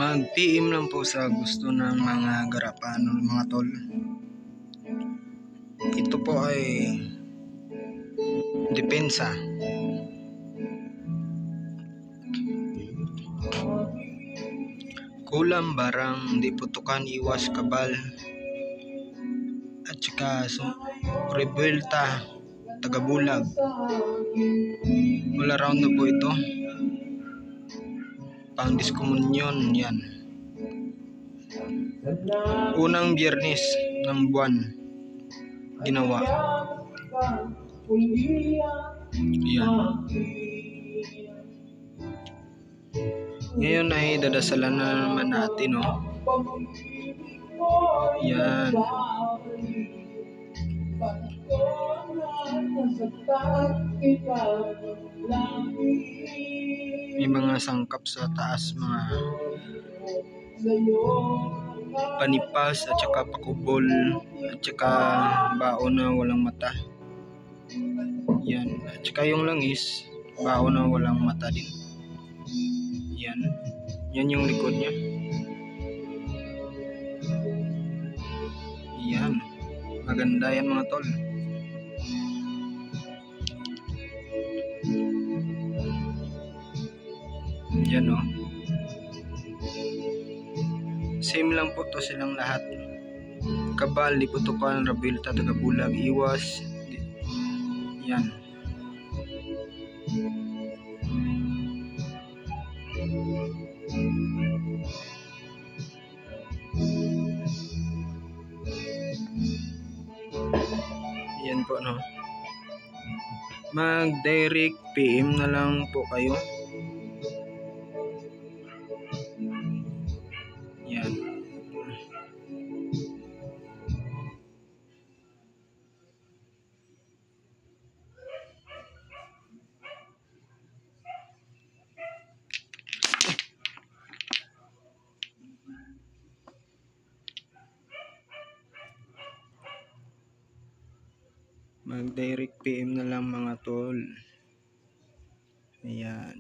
Mag-PM lang po sa gusto ng mga garapano, mga tol. Ito po ay depensa. Kulam barang, di putukan, iwas kabal, at saka rebelta, tagabulag. All around na po ito. Pang diskomunyon yan. Unang biyernes ng buwan ginawa. Yan. Ngayon ay dadasalan na naman natin, no? Yan. May mga sangkap sa taas, mga panipas at saka pakubol at saka baon na walang mata. Yan. At saka yung langis, baon na walang mata din. Yan. Yan yung likod niya. Yan. Maganda yan, mga tol. Yan, oh. Same lang po to silang lahat. Kabal, di putukan, rebelta, tagabulag, iwas. Yan. Yan po, no. Mag-direct PM na lang po kayo. Yan. Mag-direct PM na lang, mga tol. Ayan.